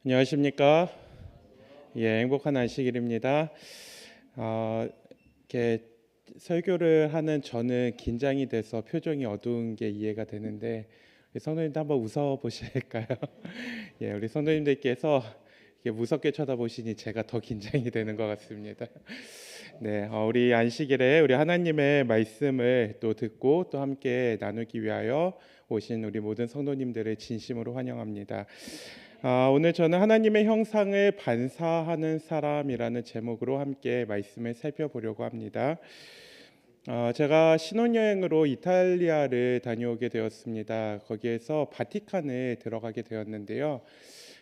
안녕하십니까? 예, 행복한 안식일입니다. 이렇게 설교를 하는 저는 긴장이 돼서 표정이 어두운 게 이해가 되는데 우리 성도님도 한번 웃어 보실까요? 예, 우리 성도님들께서 이렇게 무섭게 쳐다보시니 제가 더 긴장이 되는 것 같습니다. 네, 우리 안식일에 우리 하나님의 말씀을 또 듣고 또 함께 나누기 위하여 오신 우리 모든 성도님들을 진심으로 환영합니다. 오늘 저는 하나님의 형상을 반사하는 사람이라는 제목으로 함께 말씀을 살펴보려고 합니다. 제가 신혼여행으로 이탈리아를 다녀오게 되었습니다. 거기에서 바티칸에 들어가게 되었는데요.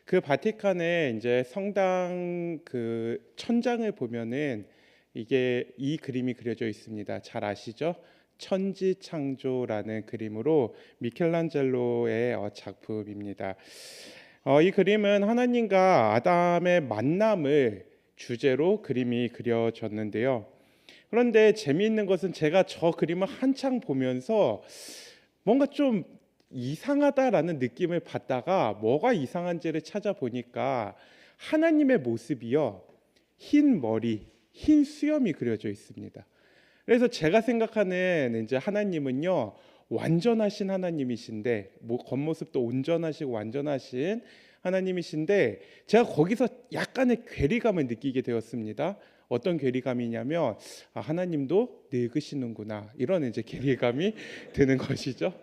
그 바티칸에 이제 성당 그 천장을 보면은 이게 이 그림이 그려져 있습니다. 잘 아시죠? 천지창조라는 그림으로 미켈란젤로의 작품입니다. 이 그림은 하나님과 아담의 만남을 주제로 그림이 그려졌는데요. 그런데 재미있는 것은 제가 저 그림을 한창 보면서 뭔가 좀 이상하다라는 느낌을 받다가 뭐가 이상한지를 찾아보니까 하나님의 모습이요, 흰 머리, 흰 수염이 그려져 있습니다. 그래서 제가 생각하는 이제 하나님은요, 완전하신 하나님이신데, 뭐 겉모습도 온전하시고 완전하신 하나님이신데, 제가 거기서 약간의 괴리감을 느끼게 되었습니다. 어떤 괴리감이냐면, 하나님도 늙으시는구나, 이런 이제 괴리감이 드는 것이죠.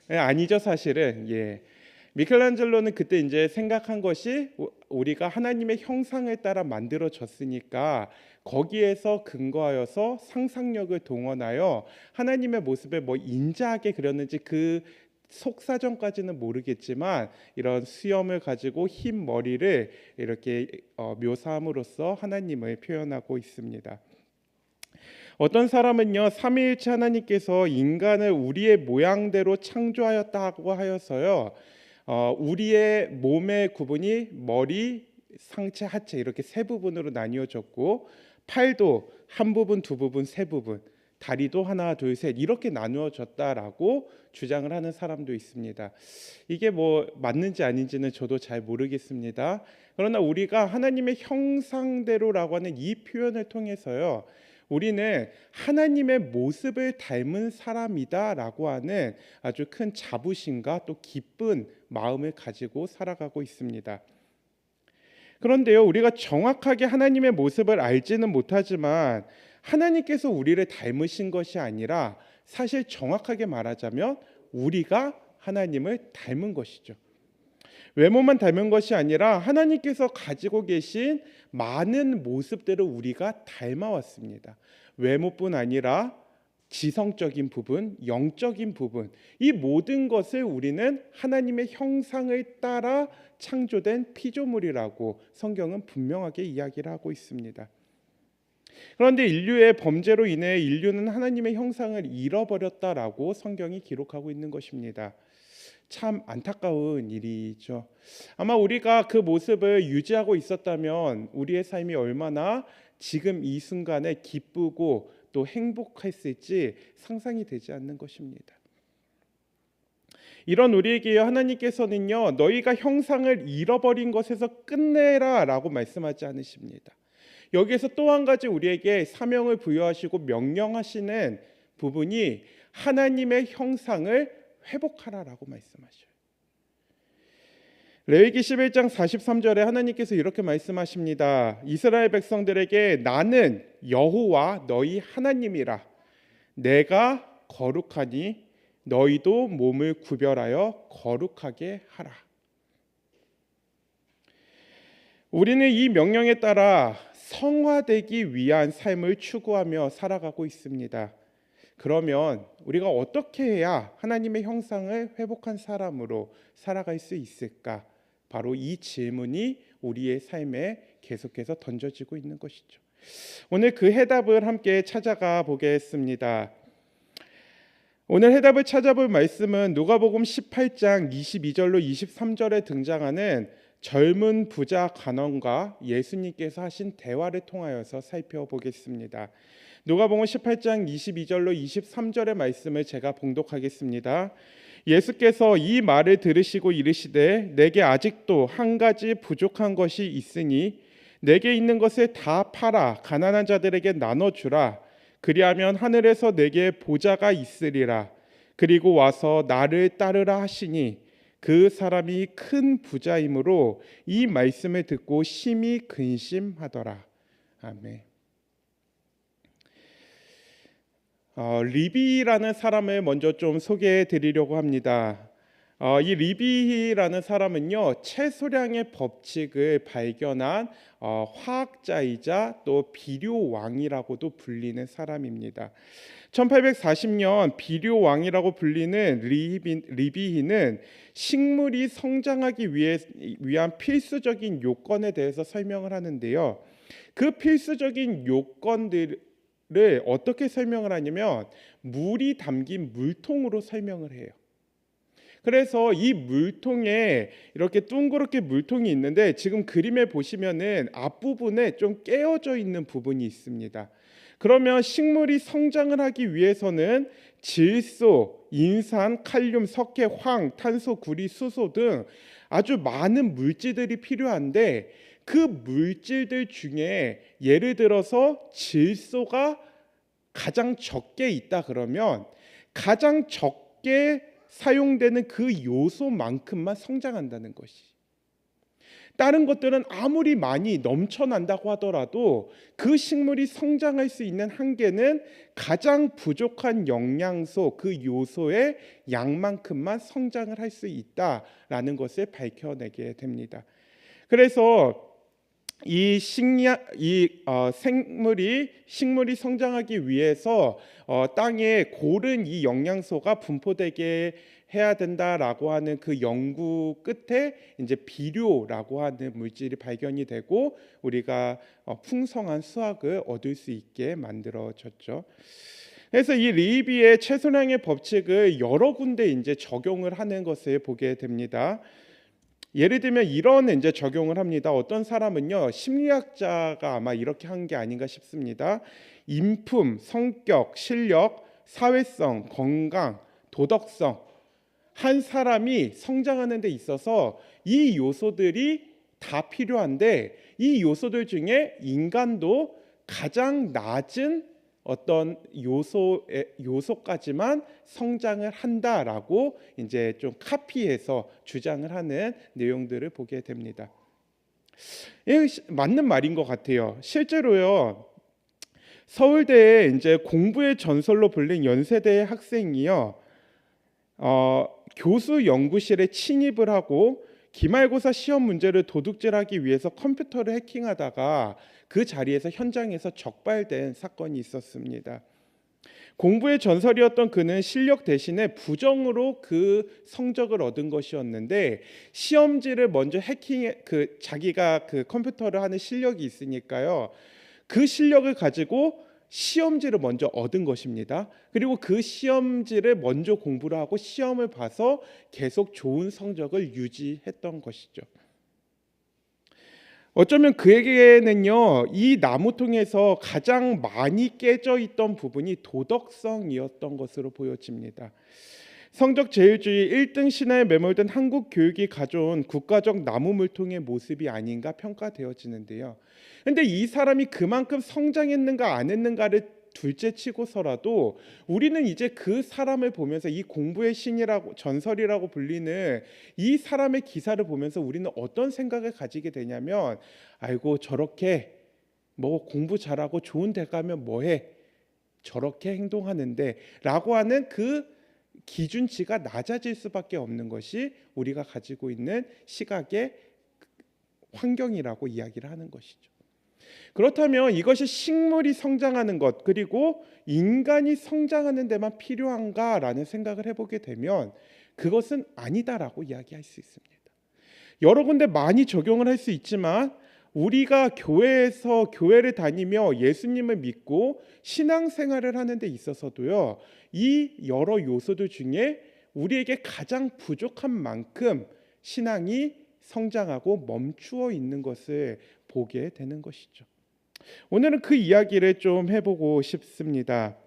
아니죠, 사실은. 예. 미켈란젤로는 그때 이제 생각한 것이 우리가 하나님의 형상을 따라 만들어졌으니까 거기에서 근거하여서 상상력을 동원하여 하나님의 모습을 뭐 인자하게 그렸는지 그 속사정까지는 모르겠지만 이런 수염을 가지고 흰 머리를 이렇게 묘사함으로써 하나님을 표현하고 있습니다. 어떤 사람은요, 삼위일체 하나님께서 인간을 우리의 모양대로 창조하였다고 하여서요, 우리의 몸의 구분이 머리, 상체, 하체 이렇게 세 부분으로 나뉘어졌고, 팔도 한 부분, 두 부분, 세 부분, 다리도 하나, 둘, 셋 이렇게 나누어졌다라고 주장을 하는 사람도 있습니다. 이게 뭐 맞는지 아닌지는 저도 잘 모르겠습니다. 그러나 우리가 하나님의 형상대로라고 하는 이 표현을 통해서요, 우리는 하나님의 모습을 닮은 사람이다라고 하는 아주 큰 자부심과 또 기쁜 마음을 가지고 살아가고 있습니다. 그런데요, 우리가 정확하게 하나님의 모습을 알지는 못하지만 하나님께서 우리를 닮으신 것이 아니라 사실 정확하게 말하자면 우리가 하나님을 닮은 것이죠. 외모만 닮은 것이 아니라 하나님께서 가지고 계신 많은 모습들을 우리가 닮아왔습니다. 외모뿐 아니라 지성적인 부분, 영적인 부분, 이 모든 것을 우리는 하나님의 형상을 따라 창조된 피조물이라고 성경은 분명하게 이야기를 하고 있습니다. 그런데 인류의 범죄로 인해 인류는 하나님의 형상을 잃어버렸다라고 성경이 기록하고 있는 것입니다. 참 안타까운 일이죠. 아마 우리가 그 모습을 유지하고 있었다면 우리의 삶이 얼마나 지금 이 순간에 기쁘고 또 행복했을지 상상이 되지 않는 것입니다. 이런 우리에게 하나님께서는요, 너희가 형상을 잃어버린 것에서 끝내라 라고 말씀하지 않으십니다. 여기에서 또 한 가지 우리에게 사명을 부여하시고 명령하시는 부분이 하나님의 형상을 회복하라라고 말씀하셔요. 레위기 11장 43절에 하나님께서 이렇게 말씀하십니다. 이스라엘 백성들에게 나는 여호와 너희 하나님이라. 내가 거룩하니 너희도 몸을 구별하여 거룩하게 하라. 우리는 이 명령에 따라 성화되기 위한 삶을 추구하며 살아가고 있습니다. 그러면 우리가 어떻게 해야 하나님의 형상을 회복한 사람으로 살아갈 수 있을까? 바로 이 질문이 우리의 삶에 계속해서 던져지고 있는 것이죠. 오늘 그 해답을 함께 찾아가 보겠습니다. 오늘 해답을 찾아볼 말씀은 누가복음 18장 22절로 23절에 등장하는 젊은 부자 간원과 예수님께서 하신 대화를 통하여서 살펴보겠습니다. 누가복음 18장 22절로 23절의 말씀을 제가 봉독하겠습니다. 예수께서 이 말을 들으시고 이르시되 내게 아직도 한 가지 부족한 것이 있으니 내게 있는 것을 다 팔아 가난한 자들에게 나눠주라. 그리하면 하늘에서 내게 보좌가 있으리라. 그리고 와서 나를 따르라 하시니 그 사람이 큰 부자이므로 이 말씀을 듣고 심히 근심하더라. 아멘. 리비라는 사람을 먼저 좀 소개해 드리려고 합니다. 이 리비라는 사람은요, 채소량의 법칙을 발견한 화학자이자 또 비료 왕이라고도 불리는 사람입니다. 1840년 비료 왕이라고 불리는 리비히는 식물이 성장하기 위한 필수적인 요건에 대해서 설명을 하는데요. 그 필수적인 요건들을 어떻게 설명을 하냐면 물이 담긴 물통으로 설명을 해요. 그래서 이 물통에 이렇게 둥그렇게 물통이 있는데 지금 그림에 보시면은 앞부분에 좀 깨어져 있는 부분이 있습니다. 그러면 식물이 성장을 하기 위해서는 질소, 인산, 칼륨, 석회, 황, 탄소, 구리, 수소 등 아주 많은 물질들이 필요한데 그 물질들 중에 예를 들어서 질소가 가장 적게 있다 그러면 가장 적게 사용되는 그 요소만큼만 성장한다는 것이. 다른 것들은 아무리 많이 넘쳐난다고 하더라도 그 식물이 성장할 수 있는 한계는 가장 부족한 영양소, 그 요소의 양만큼만 성장을 할 수 있다라는 것을 밝혀내게 됩니다. 그래서 식물이 성장하기 위해서 땅에 고른 이 영양소가 분포되게 해야 된다라고 하는 그 연구 끝에 이제 비료라고 하는 물질이 발견이 되고 우리가 풍성한 수확을 얻을 수 있게 만들어졌죠. 그래서 이 리비의 채소량의 법칙을 여러 군데 이제 적용을 하는 것을 보게 됩니다. 예를 들면 이런 이제 적용을 합니다. 어떤 사람은요, 심리학자가 아마 이렇게 한 게 아닌가 싶습니다. 인품, 성격, 실력, 사회성, 건강, 도덕성, 한 사람이 성장하는 데 있어서 이 요소들이 다 필요한데 이 요소들 중에 인간도 가장 낮은 어떤 요소까지만 성장을 한다라고 이제 좀 카피해서 주장을 하는 내용들을 보게 됩니다. 맞는 말인 것 같아요. 실제로요, 서울대에 이제 공부의 전설로 불린 연세대 학생이요, 교수 연구실에 침입을 하고 기말고사 시험 문제를 도둑질하기 위해서 컴퓨터를 해킹하다가 그 자리에서 현장에서 적발된 사건이 있었습니다. 공부의 전설이었던 그는 실력 대신에 부정으로 그 성적을 얻은 것이었는데 시험지를 먼저 자기가 그 컴퓨터를 하는 실력이 있으니까요. 그 실력을 가지고 시험지를 먼저 얻은 것입니다. 그리고 그 시험지를 먼저 공부를 하고 시험을 봐서 계속 좋은 성적을 유지했던 것이죠. 어쩌면 그에게는요, 이 나무통에서 가장 많이 깨져 있던 부분이 도덕성이었던 것으로 보여집니다. 성적 제일주의 1등 신화에 매몰된 한국 교육이 가져온 국가적 나무물통의 모습이 아닌가 평가되어지는데요. 근데 이 사람이 그만큼 성장했는가 안 했는가를 둘째 치고서라도 우리는 이제 그 사람을 보면서 이 공부의 신이라고 전설이라고 불리는 이 사람의 기사를 보면서 우리는 어떤 생각을 가지게 되냐면 아이고 저렇게 뭐 공부 잘하고 좋은 데 가면 뭐해 저렇게 행동하는데 라고 하는 그 기준치가 낮아질 수밖에 없는 것이 우리가 가지고 있는 시각의 환경이라고 이야기를 하는 것이죠. 그렇다면 이것이 식물이 성장하는 것 그리고 인간이 성장하는 데만 필요한가라는 생각을 해보게 되면 그것은 아니다라고 이야기할 수 있습니다. 여러 군데 많이 적용을 할 수 있지만 우리가 교회를 다니며 예수님을 믿고 신앙생활을 하는 데 있어서도요, 이 여러 요소들 중에 우리에게 가장 부족한 만큼 신앙이 성장하고 멈추어 있는 것을 보게 되는 것이죠. 오늘은 그 이야기를 좀 해보고 싶습니다.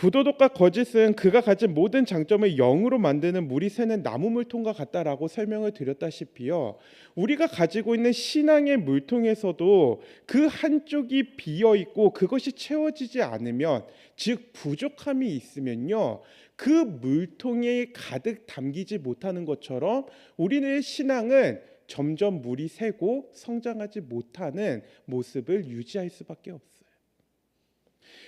부도덕과 거짓은 그가 가진 모든 장점을 0으로 만드는 물이 새는 나무 물통과 같다라고 설명을 드렸다시피요. 우리가 가지고 있는 신앙의 물통에서도 그 한쪽이 비어 있고 그것이 채워지지 않으면, 즉 부족함이 있으면요, 그 물통에 가득 담기지 못하는 것처럼 우리의 신앙은 점점 물이 새고 성장하지 못하는 모습을 유지할 수밖에 없어요.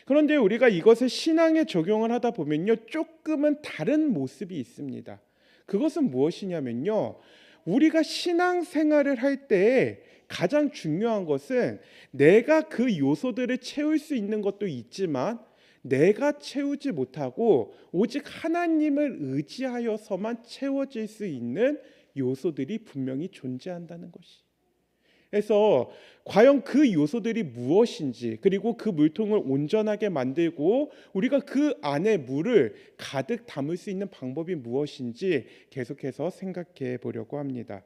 그런데 우리가 이것을 신앙에 적용을 하다 보면요, 조금은 다른 모습이 있습니다. 그것은 무엇이냐면요, 우리가 신앙생활을 할 때 가장 중요한 것은 내가 그 요소들을 채울 수 있는 것도 있지만 내가 채우지 못하고 오직 하나님을 의지하여서만 채워질 수 있는 요소들이 분명히 존재한다는 것이. 그래서 과연 그 요소들이 무엇인지, 그리고 그 물통을 온전하게 만들고 우리가 그 안에 물을 가득 담을 수 있는 방법이 무엇인지 계속해서 생각해 보려고 합니다.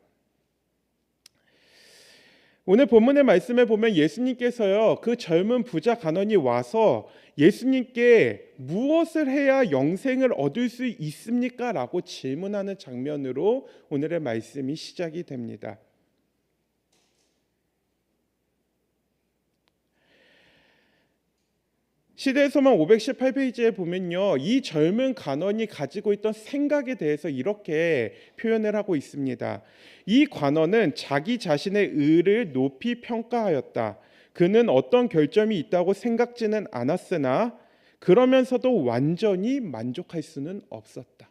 오늘 본문의 말씀에 보면 예수님께서요, 그 젊은 부자 간원이 와서 예수님께 무엇을 해야 영생을 얻을 수 있습니까? 라고 질문하는 장면으로 오늘의 말씀이 시작이 됩니다. 시대서만 518페이지에 보면요, 이 젊은 간원이 가지고 있던 생각에 대해서 이렇게 표현을 하고 있습니다. 이 관원은 자기 자신의 의를 높이 평가하였다. 그는 어떤 결점이 있다고 생각지는 않았으나 그러면서도 완전히 만족할 수는 없었다.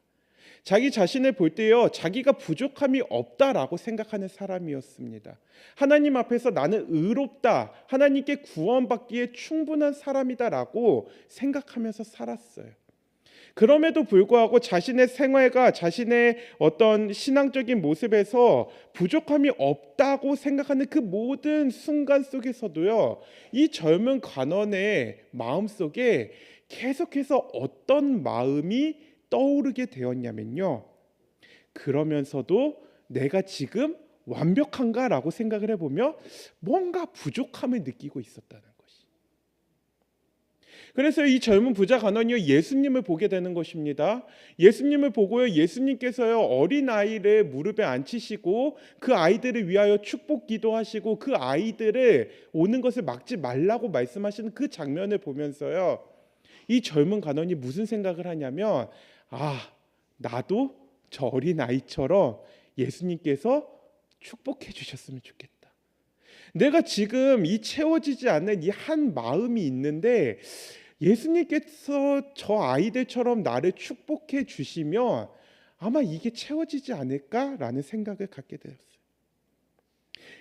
자기 자신을 볼 때요, 자기가 부족함이 없다라고 생각하는 사람이었습니다. 하나님 앞에서 나는 의롭다, 하나님께 구원받기에 충분한 사람이다라고 생각하면서 살았어요. 그럼에도 불구하고 자신의 생활과 자신의 어떤 신앙적인 모습에서 부족함이 없다고 생각하는 그 모든 순간 속에서도요, 이 젊은 관원의 마음 속에 계속해서 어떤 마음이 떠오르게 되었냐면요, 그러면서도 내가 지금 완벽한가라고 생각을 해보며 뭔가 부족함을 느끼고 있었다는 것이. 그래서 이 젊은 부자 간원이요, 예수님을 보게 되는 것입니다. 예수님을 보고요, 예수님께서요, 어린 아이를 무릎에 앉히시고 그 아이들을 위하여 축복 기도하시고 그 아이들을 오는 것을 막지 말라고 말씀하시는 그 장면을 보면서요, 이 젊은 간원이 무슨 생각을 하냐면, 나도 저 어린 아이처럼 예수님께서 축복해 주셨으면 좋겠다. 내가 지금 이 채워지지 않는 이 한 마음이 있는데 예수님께서 저 아이들처럼 나를 축복해 주시면 아마 이게 채워지지 않을까라는 생각을 갖게 되었어요.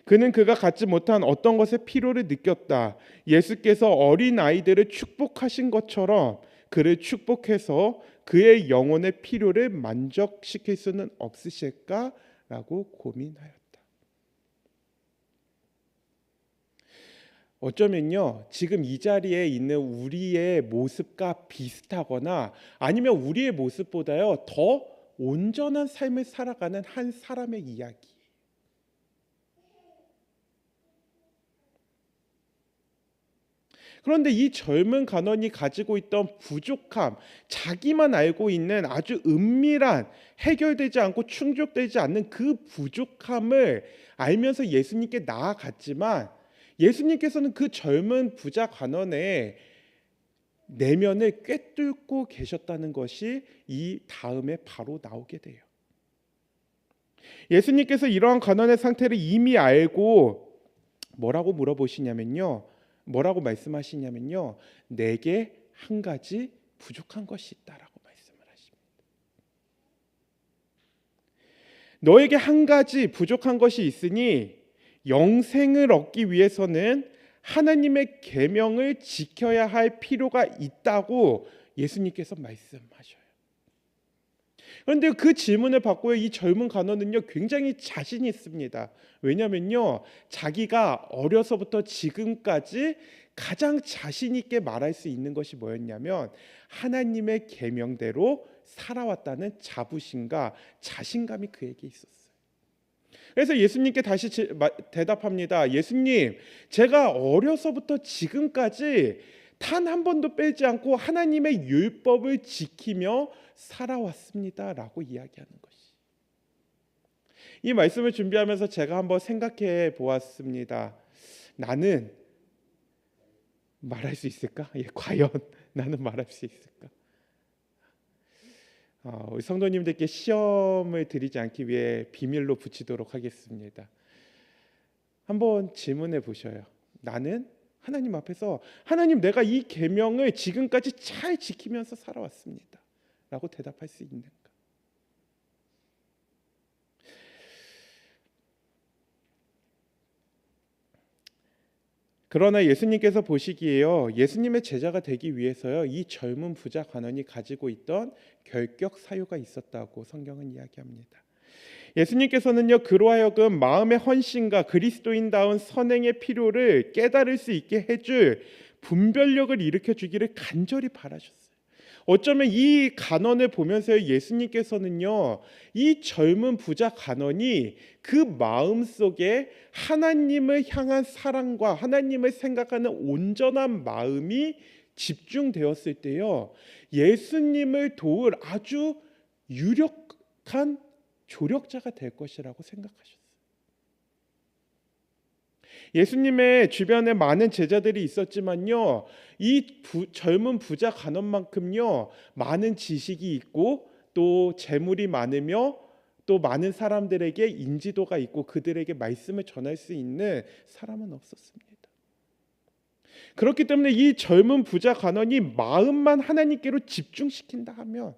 그는 그가 갖지 못한 어떤 것의 필요를 느꼈다. 예수께서 어린 아이들을 축복하신 것처럼 그를 축복해서 그의 영혼의 필요를 만족시킬 수는 없으실까라고 고민하였다. 어쩌면요, 지금 이 자리에 있는 우리의 모습과 비슷하거나 아니면 우리의 모습보다요 더 온전한 삶을 살아가는 한 사람의 이야기. 그런데 이 젊은 간원이 가지고 있던 부족함, 자기만 알고 있는 아주 은밀한, 해결되지 않고 충족되지 않는 그 부족함을 알면서 예수님께 나아갔지만 예수님께서는 그 젊은 부자 간원의 내면을 꿰뚫고 계셨다는 것이 이 다음에 바로 나오게 돼요. 예수님께서 이러한 간원의 상태를 이미 알고 뭐라고 물어보시냐면요, 뭐라고 말씀하시냐면요, 내게 한 가지 부족한 것이 있다라고 말씀을 하십니다. 너에게 한 가지 부족한 것이 있으니 영생을 얻기 위해서는 하나님의 계명을 지켜야 할 필요가 있다고 예수님께서 말씀하셔요. 그런데 그 질문을 받고 이 젊은 간원은요, 굉장히 자신이 있습니다. 왜냐면요, 자기가 어려서부터 지금까지 가장 자신 있게 말할 수 있는 것이 뭐였냐면 하나님의 계명대로 살아왔다는 자부심과 자신감이 그에게 있었어요. 그래서 예수님께 다시 대답합니다. 예수님, 제가 어려서부터 지금까지 단 한 번도 빼지 않고 하나님의 율법을 지키며 살아왔습니다라고 이야기하는 것이. 이 말씀을 준비하면서 제가 한번 생각해 보았습니다. 나는 말할 수 있을까? 과연 나는 말할 수 있을까? 우리 성도님들께 시험을 드리지 않기 위해 비밀로 붙이도록 하겠습니다. 한번 질문해 보셔요. 나는 하나님 앞에서 하나님 내가 이 계명을 지금까지 잘 지키면서 살아왔습니다 라고 대답할 수 있는가? 그러나 예수님께서 보시기에요, 예수님의 제자가 되기 위해서요, 이 젊은 부자 간원이 가지고 있던 결격 사유가 있었다고 성경은 이야기합니다. 예수님께서는요, 그로 하여금 마음의 헌신과 그리스도인다운 선행의 필요를 깨달을 수 있게 해줄 분별력을 일으켜 주기를 간절히 바라셨어요. 어쩌면 이 간원을 보면서 예수님께서는요, 이 젊은 부자 간원이 그 마음속에 하나님을 향한 사랑과 하나님을 생각하는 온전한 마음이 집중되었을 때요, 예수님을 도울 아주 유력한 조력자가 될 것이라고 생각하셨어요. 예수님의 주변에 많은 제자들이 있었지만요, 이 젊은 부자 간원만큼요, 많은 지식이 있고 또 재물이 많으며 또 많은 사람들에게 인지도가 있고 그들에게 말씀을 전할 수 있는 사람은 없었습니다. 그렇기 때문에 이 젊은 부자 간원이 마음만 하나님께로 집중시킨다 하면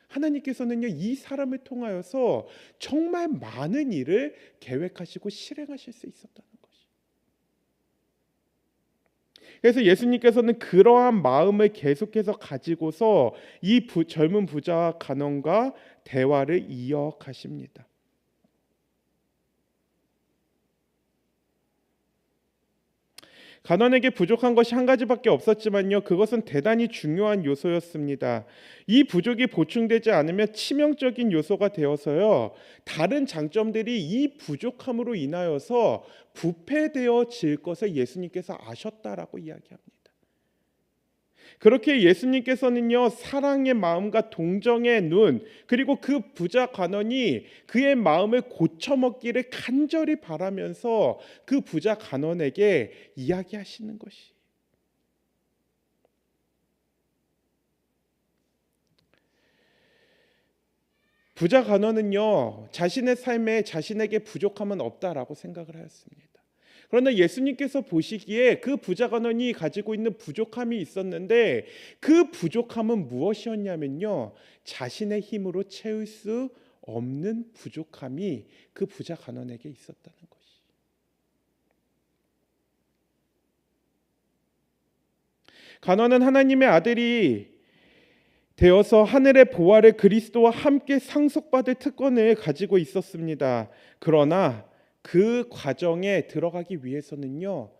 하나님께서는요, 이 사람을 통하여서 정말 많은 일을 계획하시고 실행하실 수 있었다는 것이. 그래서 예수님께서는 그러한 마음을 계속해서 가지고서 이 젊은 부자 간원과 대화를 이어가십니다. 간원에게 부족한 것이 한 가지밖에 없었지만요, 그것은 대단히 중요한 요소였습니다. 이 부족이 보충되지 않으면 치명적인 요소가 되어서요, 다른 장점들이 이 부족함으로 인하여서 부패되어질 것을 예수님께서 아셨다라고 이야기합니다. 그렇게 예수님께서는요, 사랑의 마음과 동정의 눈, 그리고 그 부자 간원이 그의 마음을 고쳐먹기를 간절히 바라면서 그 부자 간원에게 이야기하시는 것이. 부자 간원은요, 자신의 삶에 자신에게 부족함은 없다라고 생각을 하였습니다. 그러나 예수님께서 보시기에 그 부자 간원이 가지고 있는 부족함이 있었는데, 그 부족함은 무엇이었냐면요, 자신의 힘으로 채울 수 없는 부족함이 그 부자 간원에게 있었다는 것이. 간원은 하나님의 아들이 되어서 하늘의 보화를 그리스도와 함께 상속받을 특권을 가지고 있었습니다. 그러나 그 과정에 들어가기 위해서는요,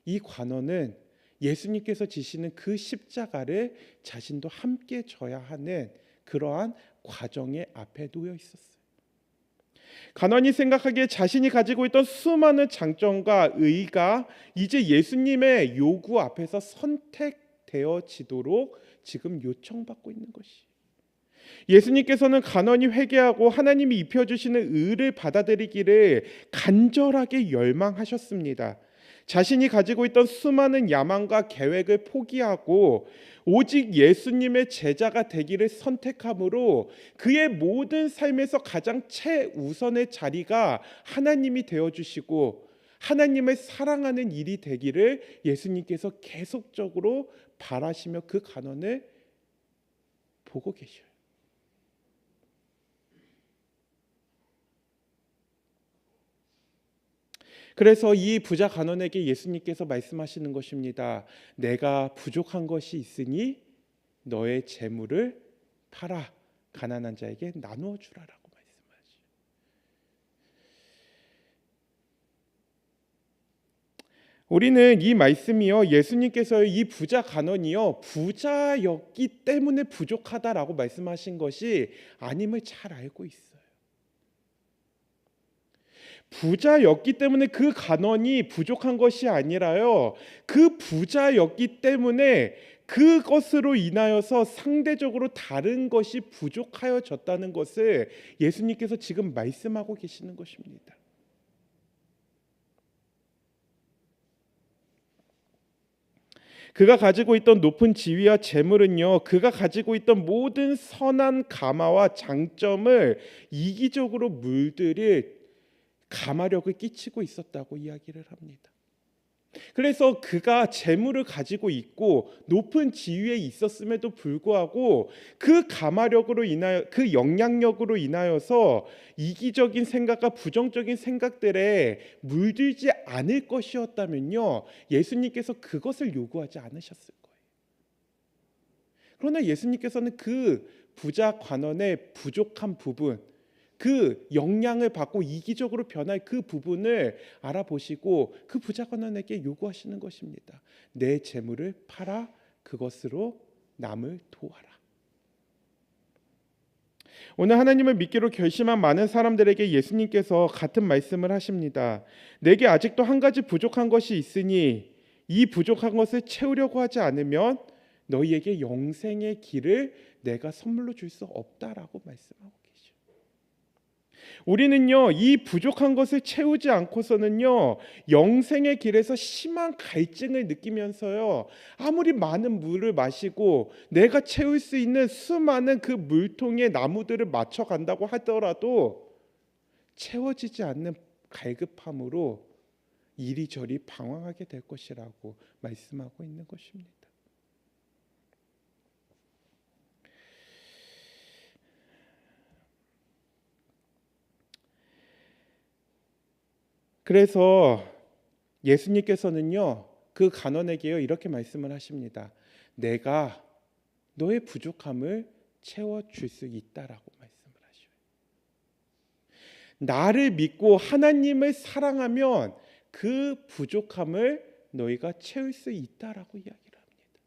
이 간원은 예수님께서 지시는 그 십자가를 자신도 함께 져야 하는 그러한 과정의 앞에 놓여 있었어요. 간원이 생각하기에 자신이 가지고 있던 수많은 장점과 의가 이제 예수님의 요구 앞에서 선택되어지도록 지금 요청받고 있는 것이. 예수님께서는 간원이 회개하고 하나님이 입혀주시는 의를 받아들이기를 간절하게 열망하셨습니다. 자신이 가지고 있던 수많은 야망과 계획을 포기하고 오직 예수님의 제자가 되기를 선택함으로 그의 모든 삶에서 가장 최우선의 자리가 하나님이 되어주시고 하나님을 사랑하는 일이 되기를 예수님께서 계속적으로 바라시며 그 간원을 보고 계셔요. 그래서 이 부자 간원에게 예수님께서 말씀하시는 것입니다. 내가 부족한 것이 있으니 너의 재물을 팔아 가난한 자에게 나누어 주라라고 말씀하시죠. 우리는 이 말씀이요, 예수님께서 이 부자 간원이요, 부자였기 때문에 부족하다라고 말씀하신 것이 아님을 잘 알고 있어요. 부자였기 때문에 그 간원이 부족한 것이 아니라요. 그 부자였기 때문에 그것으로 인하여서 상대적으로 다른 것이 부족하여졌다는 것을 예수님께서 지금 말씀하고 계시는 것입니다. 그가 가지고 있던 높은 지위와 재물은요, 그가 가지고 있던 모든 선한 가마와 장점을 이기적으로 물들일 가마력을 끼치고 있었다고 이야기를 합니다. 그래서 그가 재물을 가지고 있고 높은 지위에 있었음에도 불구하고 그 가마력으로 인하여, 그 영향력으로 인하여서 이기적인 생각과 부정적인 생각들에 물들지 않을 것이었다면요, 예수님께서 그것을 요구하지 않으셨을 거예요. 그러나 예수님께서는 그 부자 관원의 부족한 부분, 그 영향을 받고 이기적으로 변할 그 부분을 알아보시고 그 부자 관원에게 요구하시는 것입니다. 내 재물을 팔아 그것으로 남을 도와라. 오늘 하나님을 믿기로 결심한 많은 사람들에게 예수님께서 같은 말씀을 하십니다. 내게 아직도 한 가지 부족한 것이 있으니 이 부족한 것을 채우려고 하지 않으면 너희에게 영생의 길을 내가 선물로 줄 수 없다라고 말씀하고 계시죠. 우리는요, 이 부족한 것을 채우지 않고서는요, 영생의 길에서 심한 갈증을 느끼면서요, 아무리 많은 물을 마시고 내가 채울 수 있는 수많은 그 물통에 나무들을 맞춰 간다고 하더라도 채워지지 않는 갈급함으로 이리저리 방황하게 될 것이라고 말씀하고 있는 것입니다. 그래서 예수님께서는요, 그 간원에게요 이렇게 말씀을 하십니다. 내가 너의 부족함을 채워줄 수 있다라고 말씀을 하셔요. 나를 믿고 하나님을 사랑하면 그 부족함을 너희가 채울 수 있다라고 이야기를 합니다.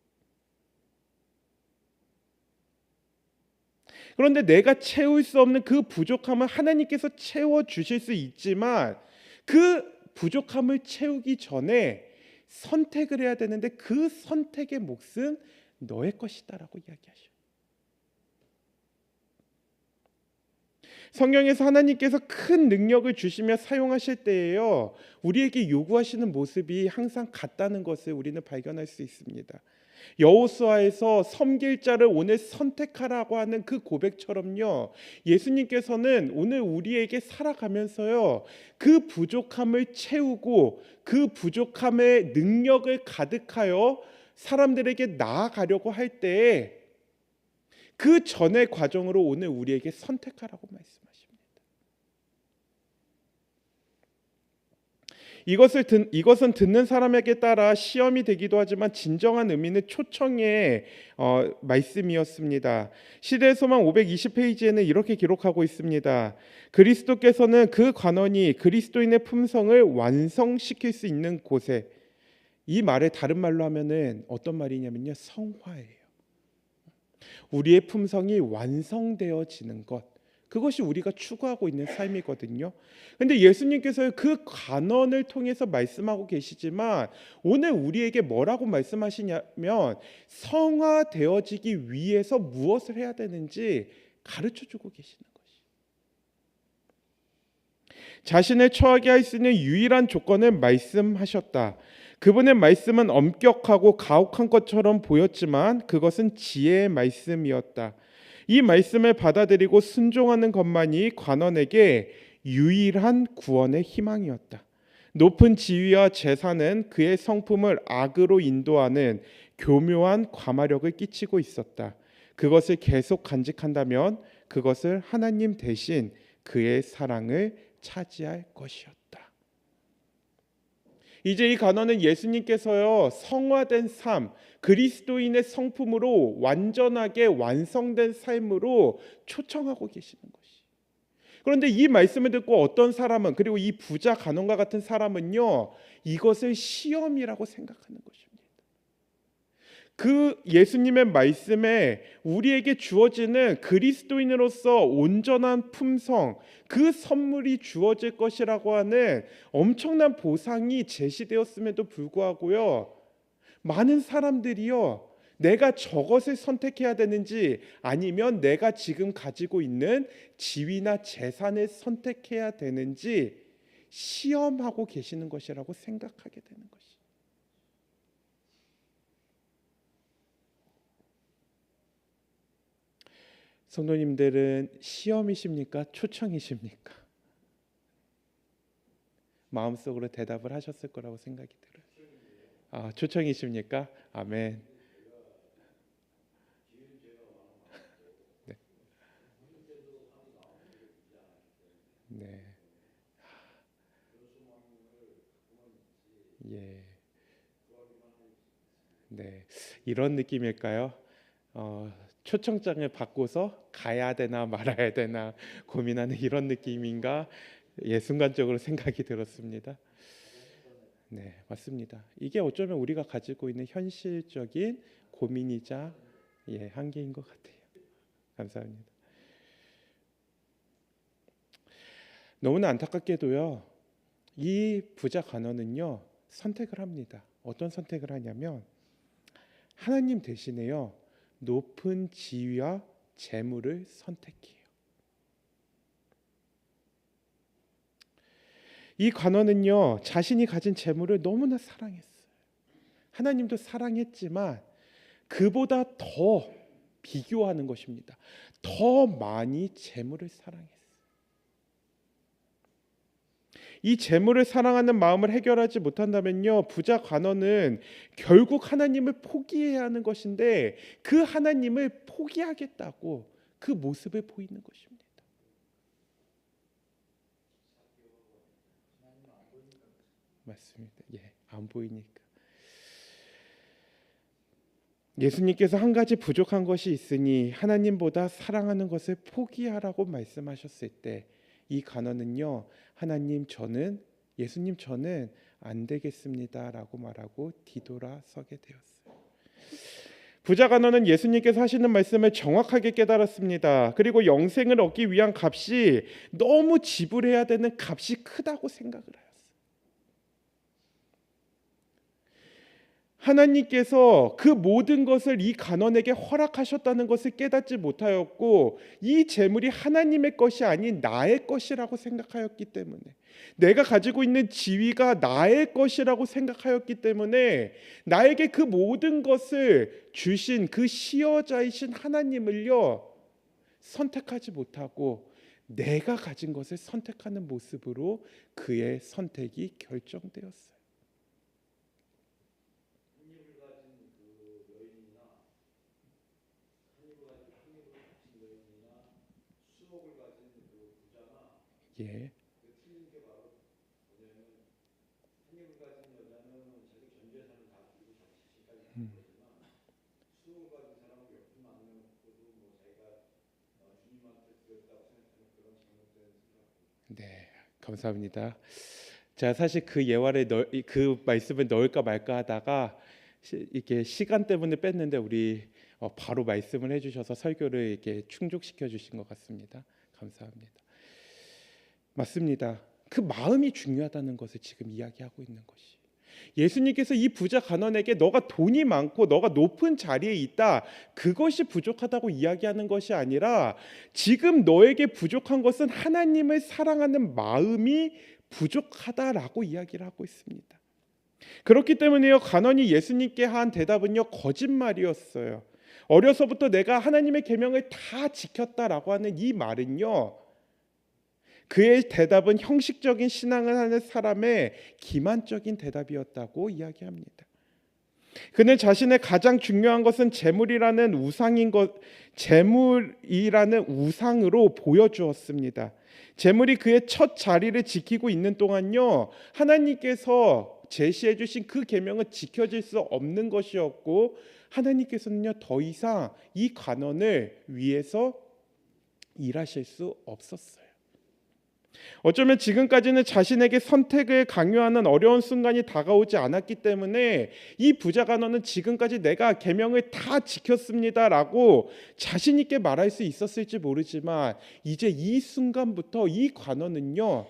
그런데 내가 채울 수 없는 그 부족함을 하나님께서 채워주실 수 있지만 그 부족함을 채우기 전에 선택을 해야 되는데 그 선택의 몫은 너의 것이다라고 이야기하셔요. 성경에서 하나님께서 큰 능력을 주시며 사용하실 때에요, 우리에게 요구하시는 모습이 항상 같다는 것을 우리는 발견할 수 있습니다. 여호수아에서 섬길 자를 오늘 선택하라고 하는 그 고백처럼요, 예수님께서는 오늘 우리에게 살아가면서요, 그 부족함을 채우고 그 부족함의 능력을 가득하여 사람들에게 나아가려고 할 때에 그 전의 과정으로 오늘 우리에게 선택하라고 말씀하십니다. 이것은 듣는 사람에게 따라 시험이 되기도 하지만 진정한 의미는 초청의 말씀이었습니다. 시대의 소망 520페이지에는 이렇게 기록하고 있습니다. 그리스도께서는 그 관원이 그리스도인의 품성을 완성시킬 수 있는 곳에, 이 말을 다른 말로 하면은 어떤 말이냐면요, 성화예요. 우리의 품성이 완성되어지는 것, 그것이 우리가 추구하고 있는 삶이거든요. 근데 예수님께서 그 간언을 통해서 말씀하고 계시지만 오늘 우리에게 뭐라고 말씀하시냐면 성화되어지기 위해서 무엇을 해야 되는지 가르쳐주고 계시는 것이, 자신을 처하게 할 수 있는 유일한 조건을 말씀하셨다. 그분의 말씀은 엄격하고 가혹한 것처럼 보였지만 그것은 지혜의 말씀이었다. 이 말씀을 받아들이고 순종하는 것만이 관원에게 유일한 구원의 희망이었다. 높은 지위와 재산은 그의 성품을 악으로 인도하는 교묘한 과마력을 끼치고 있었다. 그것을 계속 간직한다면 그것을 하나님 대신 그의 사랑을 차지할 것이었다. 이제 이 간언은 예수님께서요, 성화된 삶, 그리스도인의 성품으로 완전하게 완성된 삶으로 초청하고 계시는 것이. 그런데 이 말씀을 듣고 어떤 사람은, 그리고 이 부자 간언과 같은 사람은요, 이것을 시험이라고 생각하는 것입니다. 그 예수님의 말씀에 우리에게 주어지는 그리스도인으로서 온전한 품성, 그 선물이 주어질 것이라고 하는 엄청난 보상이 제시되었음에도 불구하고요, 많은 사람들이요, 내가 저것을 선택해야 되는지 아니면 내가 지금 가지고 있는 지위나 재산을 선택해야 되는지 시험하고 계시는 것이라고 생각하게 되는 것이. 성도님들은 시험이십니까? 초청이십니까? 마음속으로 대답을 하셨을 거라고 생각이 들어요. 초청이십니까? 아멘. 네. 네. 예. 네. 이런 느낌일까요? 초청장을 받고서 가야 되나 말아야 되나 고민하는 이런 느낌인가? 예, 순간적으로 생각이 들었습니다. 네, 맞습니다. 이게 어쩌면 우리가 가지고 있는 현실적인 고민이자 한계인 것 같아요. 감사합니다. 너무나 안타깝게도요, 이 부자 간원은요 선택을 합니다. 어떤 선택을 하냐면 하나님 대신에요 높은 지위와 재물을 선택해요. 이 간원은요 자신이 가진 재물을 너무나 사랑했어요. 하나님도 사랑했지만 그보다 더 비교하는 것입니다. 더 많이 재물을 사랑했어요. 이 재물을 사랑하는 마음을 해결하지 못한다면요 부자 간원은 결국 하나님을 포기해야 하는 것인데 그 하나님을 포기하겠다고 그 모습을 보이는 것입니다. 맞습니다. 안 보이니까. 예수님께서 한 가지 부족한 것이 있으니 하나님보다 사랑하는 것을 포기하라고 말씀하셨을 때 이 간원은요 하나님 저는 예수님 저는 안 되겠습니다라고 말하고 뒤돌아서게 되었어요. 부자 간원은 예수님께서 하시는 말씀을 정확하게 깨달았습니다. 그리고 영생을 얻기 위한 값이 너무 지불해야 되는 값이 크다고 생각을 하였어요. 하나님께서 그 모든 것을 이 간원에게 허락하셨다는 것을 깨닫지 못하였고 이 재물이 하나님의 것이 아닌 나의 것이라고 생각하였기 때문에 내가 가지고 있는 지위가 나의 것이라고 생각하였기 때문에 나에게 그 모든 것을 주신 그 시여자이신 하나님을요 선택하지 못하고 내가 가진 것을 선택하는 모습으로 그의 선택이 결정되었어요. 예. 음. 네, 감사합니다. 제가 사실 그 말씀을 넣을까 말까 하다가 이렇게 시간 때문에 뺐는데 우리 바로 말씀을 해주셔서 설교를 이렇게 충족시켜 주신 것 같습니다. 감사합니다. 맞습니다. 그 마음이 중요하다는 것을 지금 이야기하고 있는 것이. 예수님께서 이 부자 간원에게 너가 돈이 많고 너가 높은 자리에 있다 그것이 부족하다고 이야기하는 것이 아니라 지금 너에게 부족한 것은 하나님을 사랑하는 마음이 부족하다라고 이야기를 하고 있습니다. 그렇기 때문에요 간원이 예수님께 한 대답은요 거짓말이었어요. 어려서부터 내가 하나님의 계명을 다 지켰다라고 하는 이 말은요 그의 대답은 형식적인 신앙을 하는 사람의 기만적인 대답이었다고 이야기합니다. 그는 자신의 가장 중요한 것은 재물이라는 우상으로 보여주었습니다. 재물이 그의 첫 자리를 지키고 있는 동안요 하나님께서 제시해 주신 그 계명은 지켜질 수 없는 것이었고 하나님께서는요 더 이상 이 간원을 위해서 일하실 수 없었어요. 어쩌면 지금까지는 자신에게 선택을 강요하는 어려운 순간이 다가오지 않았기 때문에 이 부자 간원은 지금까지 내가 계명을 다 지켰습니다라고 자신 있게 말할 수 있었을지 모르지만 이제 이 순간부터 이 관원은요,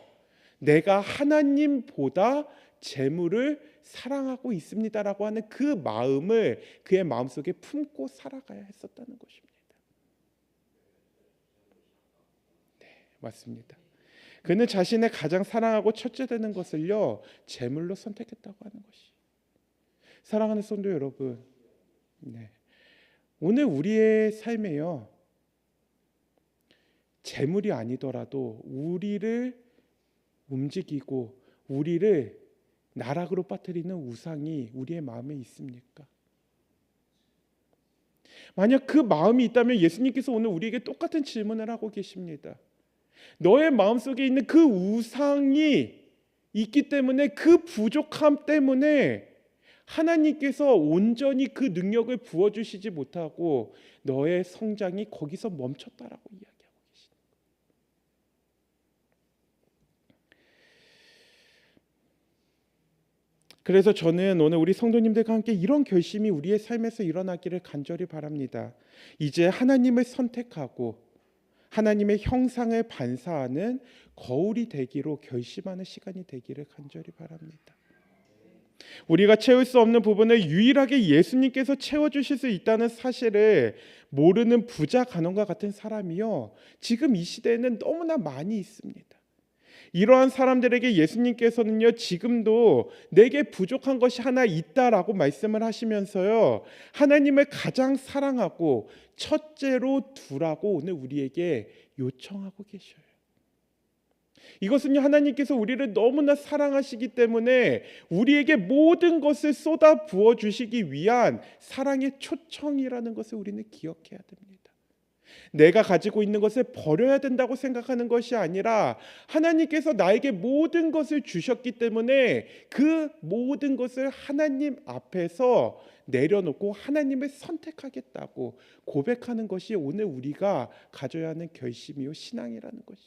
내가 하나님보다 재물을 사랑하고 있습니다라고 하는 그 마음을 그의 마음속에 품고 살아가야 했었다는 것입니다. 네, 맞습니다. 그는 자신의 가장 사랑하고 첫째 되는 것을요, 재물로 선택했다고 하는 것이. 사랑하는 성도 여러분, 네, 오늘 우리의 삶에요, 재물이 아니더라도 우리를 움직이고 우리를 나락으로 빠뜨리는 우상이 우리의 마음에 있습니까? 만약 그 마음이 있다면 예수님께서 오늘 우리에게 똑같은 질문을 하고 계십니다. 너의 마음속에 있는 그 우상이 있기 때문에, 그 부족함 때문에 하나님께서 온전히 그 능력을 부어주시지 못하고 너의 성장이 거기서 멈췄다라고 이야기하고 계십니다. 그래서 저는 오늘 우리 성도님들과 함께 이런 결심이 우리의 삶에서 일어나기를 간절히 바랍니다. 이제 하나님을 선택하고 하나님의 형상을 반사하는 거울이 되기로 결심하는 시간이 되기를 간절히 바랍니다. 우리가 채울 수 없는 부분을 유일하게 예수님께서 채워주실 수 있다는 사실을 모르는 부자 간원과 같은 사람이요, 지금 이 시대에는 너무나 많이 있습니다. 이러한 사람들에게 예수님께서는요, 지금도 내게 부족한 것이 하나 있다라고 말씀을 하시면서요, 하나님을 가장 사랑하고 첫째로 두라고 오늘 우리에게 요청하고 계셔요. 이것은요, 하나님께서 우리를 너무나 사랑하시기 때문에 우리에게 모든 것을 쏟아 부어 주시기 위한 사랑의 초청이라는 것을 우리는 기억해야 됩니다. 내가 가지고 있는 것을 버려야 된다고 생각하는 것이 아니라 하나님께서 나에게 모든 것을 주셨기 때문에 그 모든 것을 하나님 앞에서 내려놓고 하나님을 선택하겠다고 고백하는 것이 오늘 우리가 가져야 하는 결심이요, 신앙이라는 것이.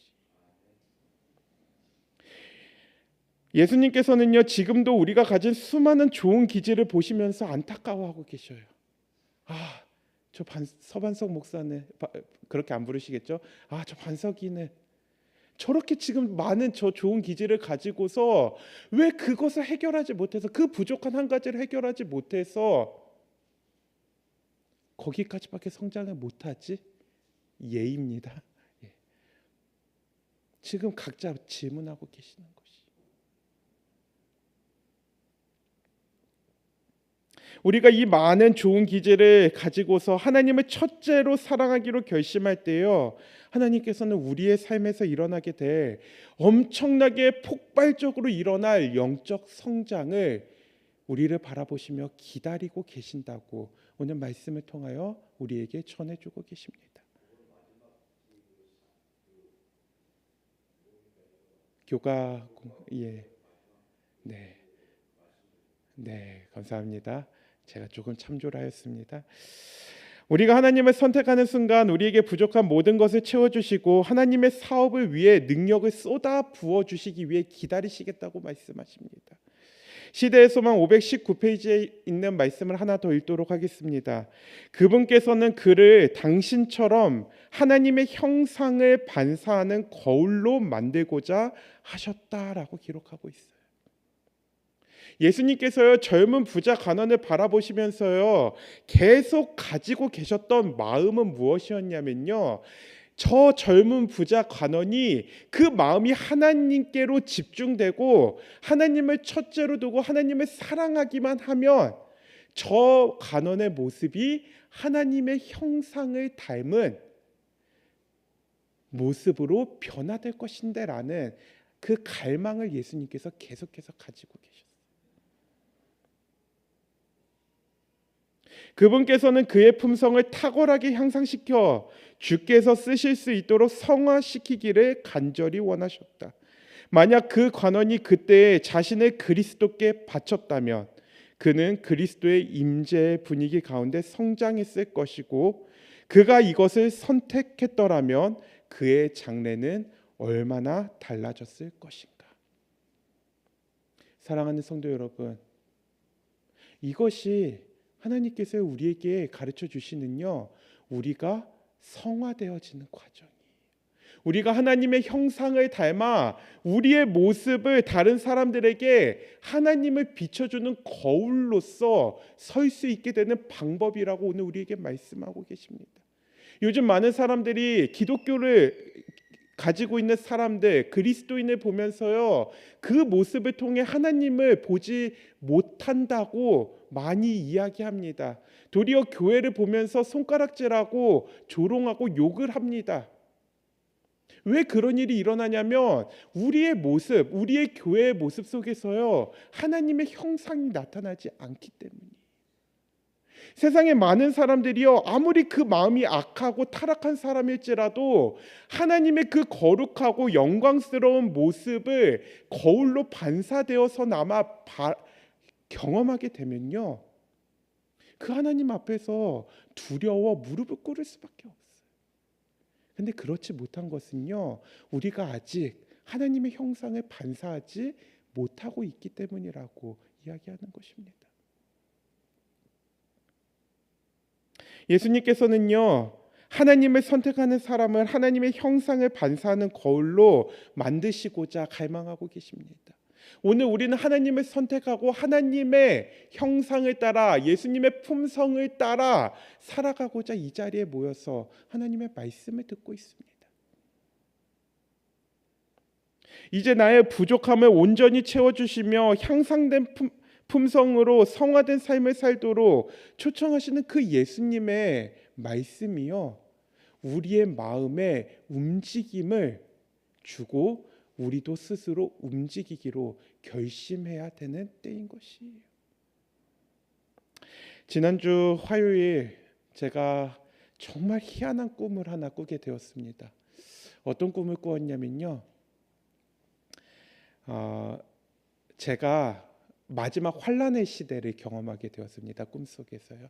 예수님께서는요, 지금도 우리가 가진 수많은 좋은 기질을 보시면서 안타까워하고 계셔요. 저 서반석 목사는 그렇게 안 부르시겠죠? 저 반석이는 저렇게 지금 많은 저 좋은 기질을 가지고서 왜 그것을 해결하지 못해서, 그 부족한 한 가지를 해결하지 못해서 거기까지밖에 성장을 못하지? 예입니다. 지금 각자 질문하고 계시는 것이. 우리가 이 많은 좋은 기질을 가지고서 하나님을 첫째로 사랑하기로 결심할 때요, 하나님께서는 우리의 삶에서 일어나게 될 엄청나게 폭발적으로 일어날 영적 성장을 우리를 바라보시며 기다리고 계신다고 오늘 말씀을 통하여 우리에게 전해주고 계십니다. 교가, 네, 감사합니다. 제가 조금 참조를 하였습니다. 우리가 하나님을 선택하는 순간 우리에게 부족한 모든 것을 채워주시고 하나님의 사업을 위해 능력을 쏟아 부어주시기 위해 기다리시겠다고 말씀하십니다. 시대의 소망 519페이지에 있는 말씀을 하나 더 읽도록 하겠습니다. 그분께서는 그를 당신처럼 하나님의 형상을 반사하는 거울로 만들고자 하셨다라고 기록하고 있어요. 예수님께서요, 젊은 부자 간원을 바라보시면서요, 계속 가지고 계셨던 마음은 무엇이었냐면요, 저 젊은 부자 간원이 그 마음이 하나님께로 집중되고 하나님을 첫째로 두고 하나님을 사랑하기만 하면 저 간원의 모습이 하나님의 형상을 닮은 모습으로 변화될 것인데라는 그 갈망을 예수님께서 계속해서 가지고 계셨어요. 그분께서는 그의 품성을 탁월하게 향상시켜 주께서 쓰실 수 있도록 성화시키기를 간절히 원하셨다. 만약 그 관원이 그때 자신을 그리스도께 바쳤다면 그는 그리스도의 임재의 분위기 가운데 성장했을 것이고, 그가 이것을 선택했더라면 그의 장래는 얼마나 달라졌을 것인가. 사랑하는 성도 여러분, 이것이 하나님께서 우리에게 가르쳐 주시는요, 우리가 성화되어지는 과정이에요. 우리가 하나님의 형상을 닮아 우리의 모습을 다른 사람들에게 하나님을 비춰주는 거울로서 설 수 있게 되는 방법이라고 오늘 우리에게 말씀하고 계십니다. 요즘 많은 사람들이 기독교를 가지고 있는 사람들, 그리스도인을 보면서요, 그 모습을 통해 하나님을 보지 못한다고 많이 이야기합니다. 도리어 교회를 보면서 손가락질하고 조롱하고 욕을 합니다. 왜 그런 일이 일어나냐면 우리의 모습, 우리의 교회의 모습 속에서요, 하나님의 형상이 나타나지 않기 때문이에요. 세상에 많은 사람들이요, 아무리 그 마음이 악하고 타락한 사람일지라도 하나님의 그 거룩하고 영광스러운 모습을 거울로 반사되어서나마 경험하게 되면요, 그 하나님 앞에서 두려워 무릎을 꿇을 수밖에 없어요. 근데 그렇지 못한 것은요, 우리가 아직 하나님의 형상을 반사하지 못하고 있기 때문이라고 이야기하는 것입니다. 예수님께서는요, 하나님을 선택하는 사람을 하나님의 형상을 반사하는 거울로 만드시고자 갈망하고 계십니다. 오늘 우리는 하나님을 선택하고 하나님의 형상을 따라, 예수님의 품성을 따라 살아가고자 이 자리에 모여서 하나님의 말씀을 듣고 있습니다. 이제 나의 부족함을 온전히 채워주시며 향상된 품성으로 성화된 삶을 살도록 초청하시는 그 예수님의 말씀이요, 우리의 마음에 움직임을 주고 우리도 스스로 움직이기로 결심해야 되는 때인 것이에요. 지난주 화요일 제가 정말 희한한 꿈을 하나 꾸게 되었습니다. 어떤 꿈을 꾸었냐면요, 제가 마지막 환란의 시대를 경험하게 되었습니다. 꿈속에서요.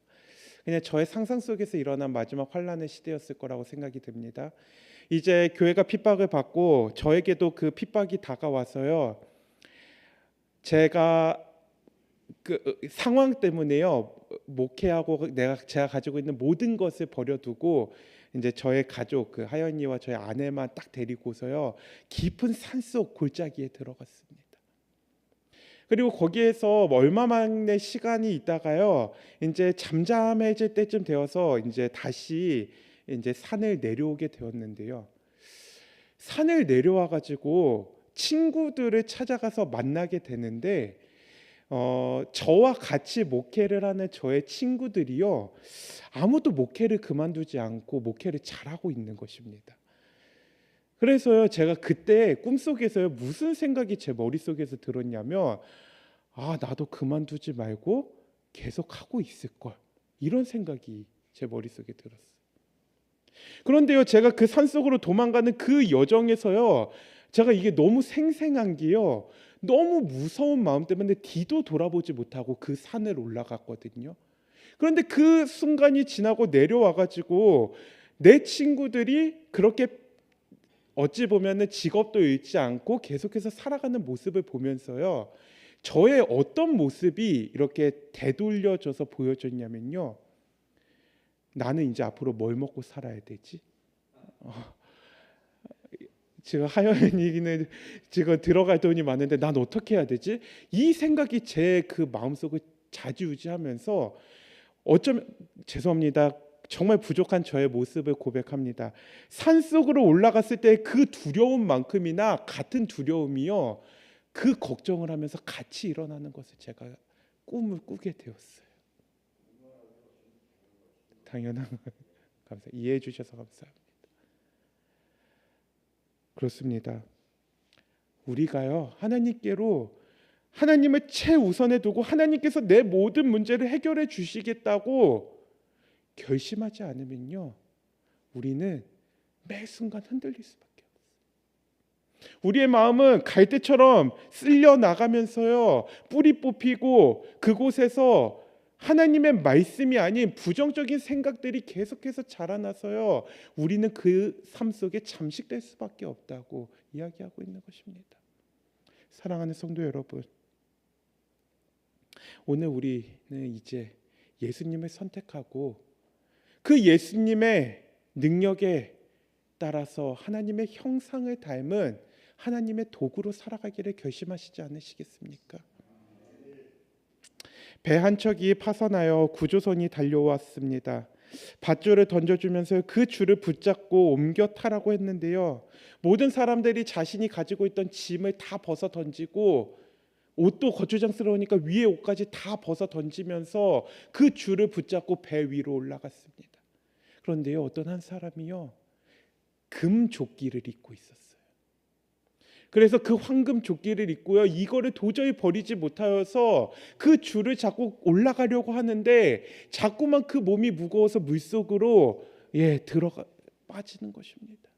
그냥 저의 상상 속에서 일어난 마지막 환란의 시대였을 거라고 생각이 듭니다. 이제 교회가 핍박을 받고 저에게도 그 핍박이 다가와서요, 제가 그 상황 때문에요, 목회하고 제가 가지고 있는 모든 것을 버려두고 이제 저의 가족, 그 하연이와 저의 아내만 딱 데리고서요, 깊은 산속 골짜기에 들어갔습니다. 그리고 거기에서 얼마만의 시간이 있다가요, 이제 잠잠해질 때쯤 되어서 이제 다시 이제 산을 내려오게 되었는데요. 산을 내려와 가지고 친구들을 찾아가서 만나게 되는데, 저와 같이 목회를 하는 저의 친구들이요, 아무도 목회를 그만두지 않고 목회를 잘하고 있는 것입니다. 그래서요, 제가 그때 꿈속에서요, 무슨 생각이 제 머릿속에서 들었냐면, 나도 그만두지 말고 계속 하고 있을 걸, 이런 생각이 제 머릿속에 들었어요. 그런데요, 제가 그 산속으로 도망가는 그 여정에서요, 제가 이게 너무 생생한 게요, 너무 무서운 마음 때문에 뒤도 돌아보지 못하고 그 산을 올라갔거든요. 그런데 그 순간이 지나고 내려와 가지고 내 친구들이 그렇게 어찌 보면은 직업도 잃지 않고 계속해서 살아가는 모습을 보면서요, 저의 어떤 모습이 이렇게 되돌려져서 보여졌냐면요, 나는 이제 앞으로 뭘 먹고 살아야 되지? 지금 하연이는 지금 들어갈 돈이 많은데 난 어떻게 해야 되지? 이 생각이 제 그 마음속을 좌지우지하면서, 어쩌면, 죄송합니다, 정말 부족한 저의 모습을 고백합니다. 산속으로 올라갔을 때 그 두려움만큼이나 같은 두려움이요, 그 걱정을 하면서 같이 일어나는 것을 제가 꿈을 꾸게 되었어요. 당연한 감사, 이해해 주셔서 감사합니다. 그렇습니다. 우리가요, 하나님께로, 하나님을 최우선에 두고 하나님께서 내 모든 문제를 해결해 주시겠다고 결심하지 않으면요, 우리는 매 순간 흔들릴 수밖에 없어요. 우리의 마음은 갈대처럼 쓸려 나가면서요, 뿌리 뽑히고 그곳에서 하나님의 말씀이 아닌 부정적인 생각들이 계속해서 자라나서요, 우리는 그 삶 속에 잠식될 수밖에 없다고 이야기하고 있는 것입니다. 사랑하는 성도 여러분, 오늘 우리는 이제 예수님을 선택하고 그 예수님의 능력에 따라서 하나님의 형상을 닮은 하나님의 도구로 살아가기를 결심하시지 않으시겠습니까? 배 한 척이 파선하여 구조선이 달려왔습니다. 밧줄을 던져주면서 그 줄을 붙잡고 옮겨 타라고 했는데요, 모든 사람들이 자신이 가지고 있던 짐을 다 벗어 던지고, 옷도 거추장스러우니까 위에 옷까지 다 벗어 던지면서 그 줄을 붙잡고 배 위로 올라갔습니다. 그런데요, 어떤 한 사람이요, 금 조끼를 입고 있었어요. 그래서 그 황금 조끼를 입고요, 이거를 도저히 버리지 못하여서 그 줄을 잡고 올라가려고 하는데 자꾸만 그 몸이 무거워서 물속으로 들어가 빠지는 것입니다.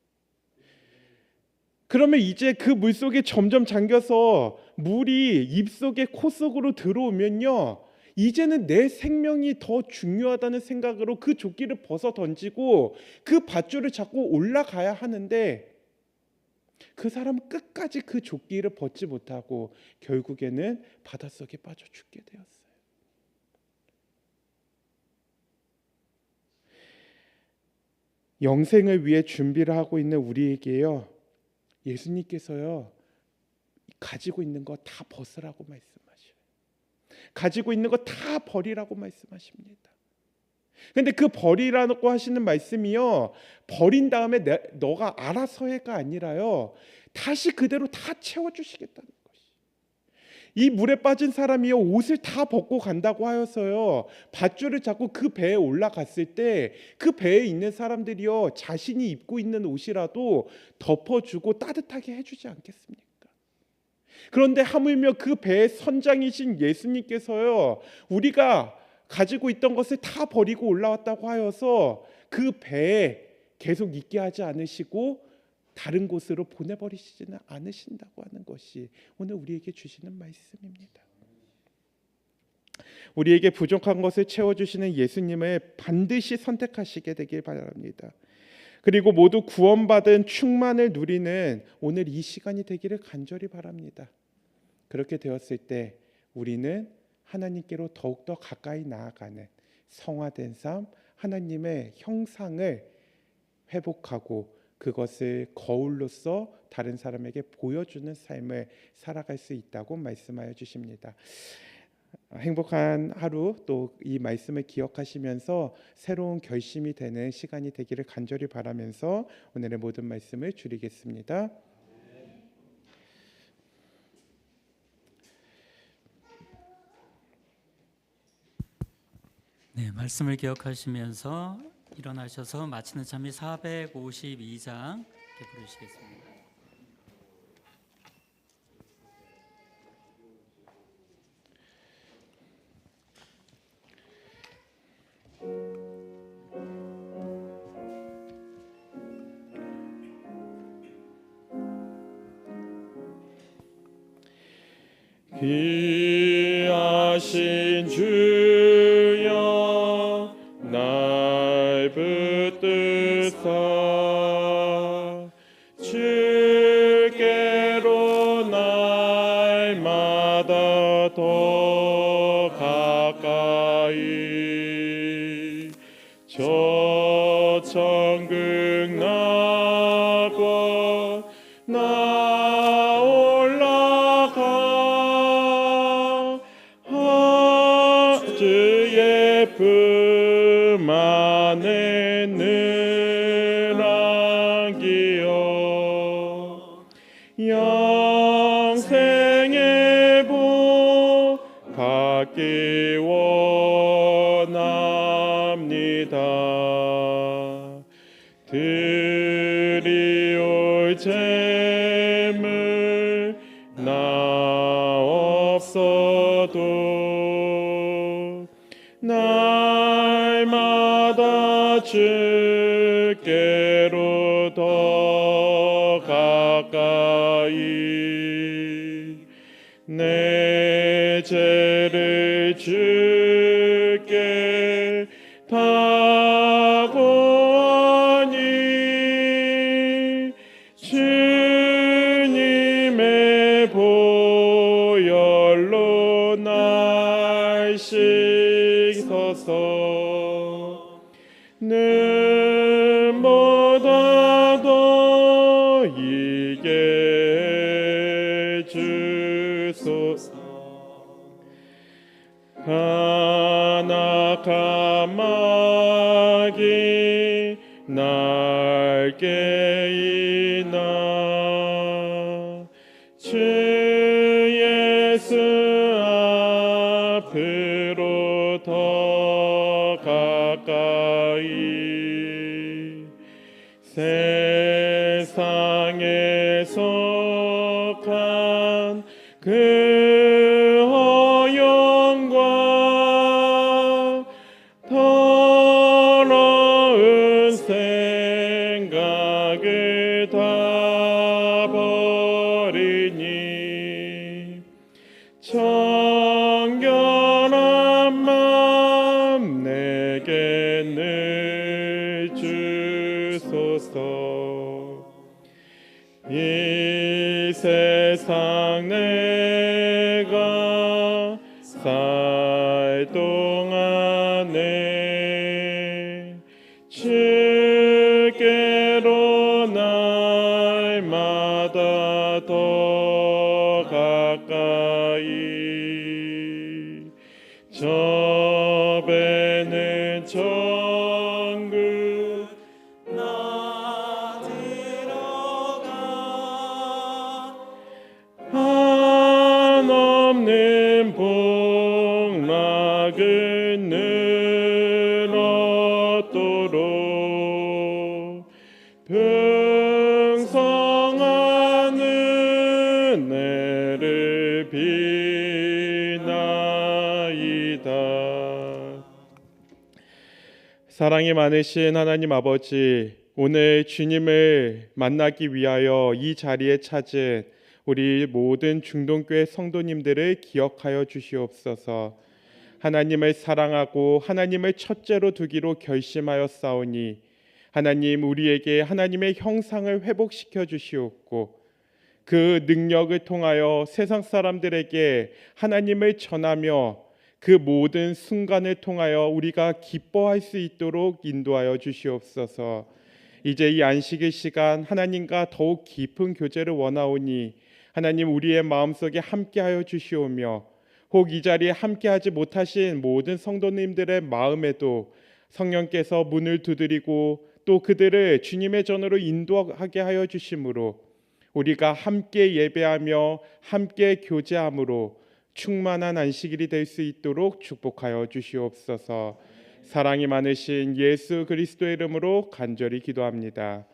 그러면 이제 그 물속에 점점 잠겨서 물이 입속에 코 속으로 들어오면요, 이제는 내 생명이 더 중요하다는 생각으로 그 조끼를 벗어 던지고 그 밧줄을 잡고 올라가야 하는데, 그 사람은 끝까지 그 조끼를 벗지 못하고 결국에는 바닷속에 빠져 죽게 되었어요. 영생을 위해 준비를 하고 있는 우리에게요, 예수님께서요, 가지고 있는 거 다 벗으라고 말씀하셔요. 가지고 있는 거 다 버리라고 말씀하십니다. 근데 그 버리라고 하시는 말씀이요, 버린 다음에 너가 알아서 해가 아니라요, 다시 그대로 다 채워주시겠다는 것이. 이 물에 빠진 사람이요, 옷을 다 벗고 간다고 하여서요, 밧줄을 잡고 그 배에 올라갔을 때 그 배에 있는 사람들이요, 자신이 입고 있는 옷이라도 덮어주고 따뜻하게 해주지 않겠습니까? 그런데 하물며 그 배의 선장이신 예수님께서요, 우리가 가지고 있던 것을 다 버리고 올라왔다고 하여서 그 배에 계속 있게 하지 않으시고 다른 곳으로 보내버리시지는 않으신다고 하는 것이 오늘 우리에게 주시는 말씀입니다. 우리에게 부족한 것을 채워주시는 예수님을 반드시 선택하시게 되길 바랍니다. 그리고 모두 구원받은 충만을 누리는 오늘 이 시간이 되기를 간절히 바랍니다. 그렇게 되었을 때 우리는 하나님께로 더욱더 가까이 나아가는 성화된 삶, 하나님의 형상을 회복하고 그것을 거울로서 다른 사람에게 보여주는 삶을 살아갈 수 있다고 말씀하여 주십니다. 행복한 하루, 또 이 말씀을 기억하시면서 새로운 결심이 되는 시간이 되기를 간절히 바라면서 오늘의 모든 말씀을 줄이겠습니다. 네, 말씀을 기억하시면서 일어나셔서 마치는 참이 452장 부르시겠습니다. 귀하신 주여 날 붙드사 주께로 날마다 더 가까이 저 천국 나고 나 올라가 주의 품 안에 늘 안기어 영생의 복 받기 원합니다. 드리올 재물 나 없어도 날마다 주께로 더 가까이 내 죄를 주께 해 주소서. 하나 까마귀 날개 이나 주 예수 앞으로 더 가까이 세상에 속한 그 허영과 더러운 생각을 다 버리니 정결한 맘 내게 늘 주소서. 이 세상 내가 살 동안에 주께로 날마다 더 가까이 저 배는 천국 나 들어가 한없는 복락을 늘 얻도록 풍성한 은혜를 비나이다. 사랑이 많으신 하나님 아버지, 오늘 주님을 만나기 위하여 이 자리에 찾은 우리 모든 중동교회 성도님들을 기억하여 주시옵소서. 하나님을 사랑하고 하나님을 첫째로 두기로 결심하였사오니 하나님, 우리에게 하나님의 형상을 회복시켜 주시옵고 그 능력을 통하여 세상 사람들에게 하나님을 전하며 그 모든 순간을 통하여 우리가 기뻐할 수 있도록 인도하여 주시옵소서. 이제 이 안식일 시간 하나님과 더욱 깊은 교제를 원하오니 하나님, 우리의 마음속에 함께하여 주시오며 혹 이 자리에 함께하지 못하신 모든 성도님들의 마음에도 성령께서 문을 두드리고 또 그들을 주님의 전으로 인도하게 하여 주심으로 우리가 함께 예배하며 함께 교제함으로 충만한 안식일이 될 수 있도록 축복하여 주시옵소서. 사랑이 많으신 예수 그리스도의 이름으로 간절히 기도합니다.